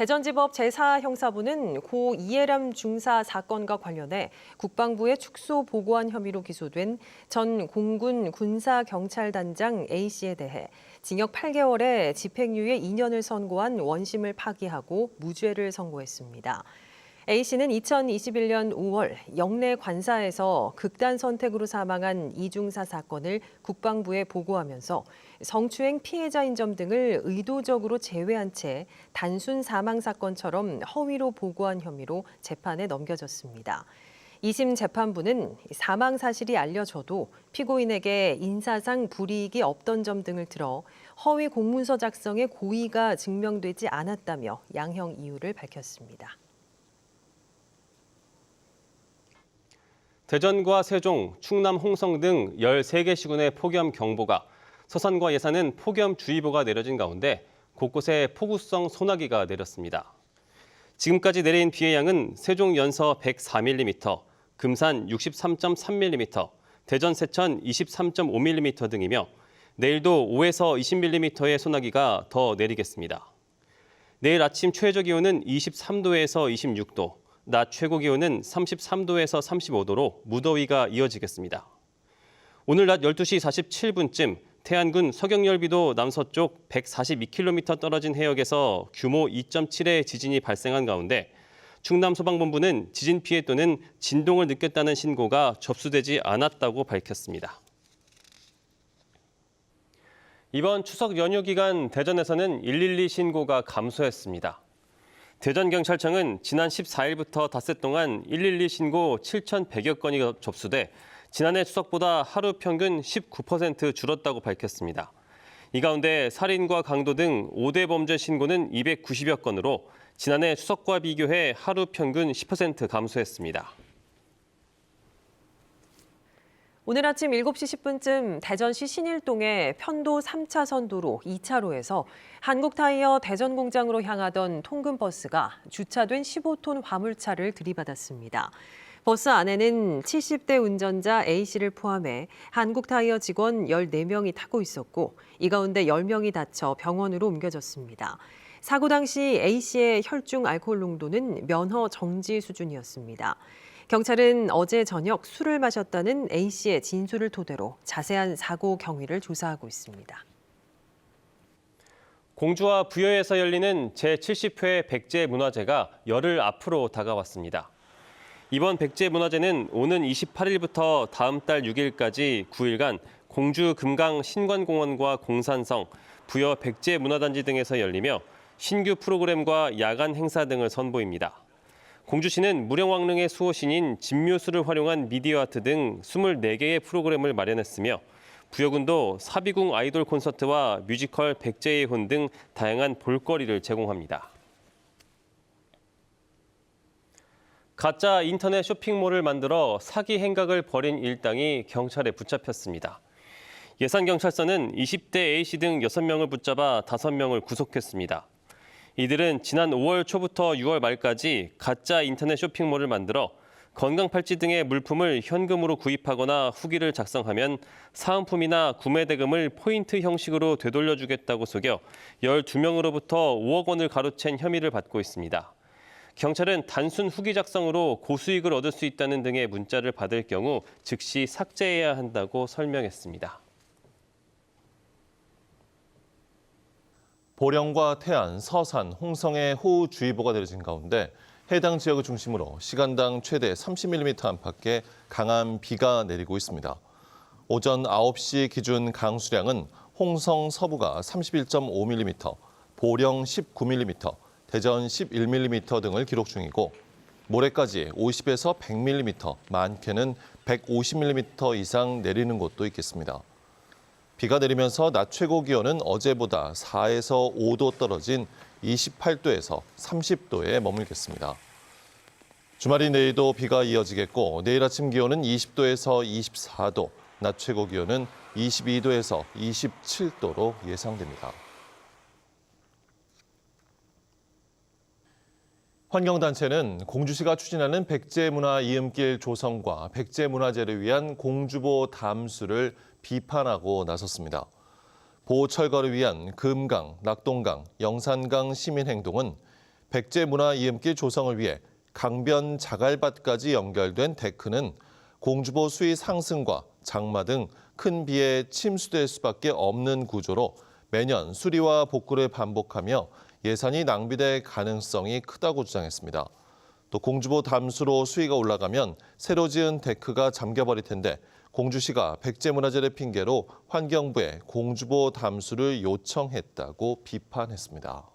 대전지법 제4형사부는 고 이해람 중사 사건과 관련해 국방부에 축소 보고한 혐의로 기소된 전 공군 군사경찰단장 A씨에 대해 징역 8개월에 집행유예 2년을 선고한 원심을 파기하고 무죄를 선고했습니다. A씨는 2021년 5월 영내 관사에서 극단 선택으로 사망한 이중사 사건을 국방부에 보고하면서 성추행 피해자인 점 등을 의도적으로 제외한 채 단순 사망 사건처럼 허위로 보고한 혐의로 재판에 넘겨졌습니다. 2심 재판부는 사망 사실이 알려져도 피고인에게 인사상 불이익이 없던 점 등을 들어 허위 공문서 작성의 고의가 증명되지 않았다며 양형 이유를 밝혔습니다. 대전과 세종, 충남 홍성 등 13개 시군의 폭염 경보가, 서산과 예산은 폭염주의보가 내려진 가운데 곳곳에 폭우성 소나기가 내렸습니다. 지금까지 내린 비의 양은 세종 연서 104mm, 금산 63.3mm, 대전 세천 23.5mm 등이며 내일도 5에서 20mm의 소나기가 더 내리겠습니다. 내일 아침 최저 기온은 23도에서 26도, 낮 최고 기온은 33도에서 35도로 무더위가 이어지겠습니다. 오늘 낮 12시 47분쯤 태안군 서경열비도 남서쪽 142km 떨어진 해역에서 규모 2.7의 지진이 발생한 가운데 충남소방본부는 지진 피해 또는 진동을 느꼈다는 신고가 접수되지 않았다고 밝혔습니다. 이번 추석 연휴 기간 대전에서는 112 신고가 감소했습니다. 대전경찰청은 지난 14일부터 닷새 동안 112 신고 7,100여 건이 접수돼 지난해 추석보다 하루 평균 19% 줄었다고 밝혔습니다. 이 가운데 살인과 강도 등 5대 범죄 신고는 290여 건으로 지난해 추석과 비교해 하루 평균 10% 감소했습니다. 오늘 아침 7시 10분쯤 대전시 신일동의 편도 3차선 도로 2차로에서 한국타이어 대전 공장으로 향하던 통근버스가 주차된 15톤 화물차를 들이받았습니다. 버스 안에는 70대 운전자 A씨를 포함해 한국타이어 직원 14명이 타고 있었고 이 가운데 10명이 다쳐 병원으로 옮겨졌습니다. 사고 당시 A씨의 혈중 알코올 농도는 면허 정지 수준이었습니다. 경찰은 어제 저녁 술을 마셨다는 A씨의 진술을 토대로 자세한 사고 경위를 조사하고 있습니다. 공주와 부여에서 열리는 제70회 백제문화제가 열흘 앞으로 다가왔습니다. 이번 백제문화제는 오는 28일부터 다음 달 6일까지 9일간 공주 금강 신관공원과 공산성, 부여 백제문화단지 등에서 열리며 신규 프로그램과 야간 행사 등을 선보입니다. 공주시는 무령왕릉의 수호신인 진묘수를 활용한 미디어 아트 등 24개의 프로그램을 마련했으며 부여군도 사비궁 아이돌 콘서트와 뮤지컬 백제의 혼 등 다양한 볼거리를 제공합니다. 가짜 인터넷 쇼핑몰을 만들어 사기 행각을 벌인 일당이 경찰에 붙잡혔습니다. 예산경찰서는 20대 A씨 등 6명을 붙잡아 5명을 구속했습니다. 이들은 지난 5월 초부터 6월 말까지 가짜 인터넷 쇼핑몰을 만들어 건강팔찌 등의 물품을 현금으로 구입하거나 후기를 작성하면 사은품이나 구매 대금을 포인트 형식으로 되돌려주겠다고 속여 12명으로부터 5억 원을 가로챈 혐의를 받고 있습니다. 경찰은 단순 후기 작성으로 고수익을 얻을 수 있다는 등의 문자를 받을 경우 즉시 삭제해야 한다고 설명했습니다. 보령과 태안, 서산, 홍성에 호우주의보가 내려진 가운데 해당 지역을 중심으로 시간당 최대 30mm 안팎의 강한 비가 내리고 있습니다. 오전 9시 기준 강수량은 홍성 서부가 31.5mm, 보령 19mm, 대전 11mm 등을 기록 중이고 모레까지 50에서 100mm, 많게는 150mm 이상 내리는 곳도 있겠습니다. 비가 내리면서 낮 최고 기온은 어제보다 4에서 5도 떨어진 28도에서 30도에 머물겠습니다. 주말이 내일도 비가 이어지겠고 내일 아침 기온은 20도에서 24도, 낮 최고 기온은 22도에서 27도로 예상됩니다. 환경단체는 공주시가 추진하는 백제문화 이음길 조성과 백제문화제를 위한 공주보 담수를 비판하고 나섰습니다. 보호 철거를 위한 금강, 낙동강, 영산강 시민행동은 백제문화이음길 조성을 위해 강변 자갈밭까지 연결된 데크는 공주보 수위 상승과 장마 등 큰 비에 침수될 수밖에 없는 구조로 매년 수리와 복구를 반복하며 예산이 낭비될 가능성이 크다고 주장했습니다. 또 공주보 담수로 수위가 올라가면 새로 지은 데크가 잠겨버릴 텐데 공주시가 백제문화재를 핑계로 환경부에 공주보 담수를 요청했다고 비판했습니다.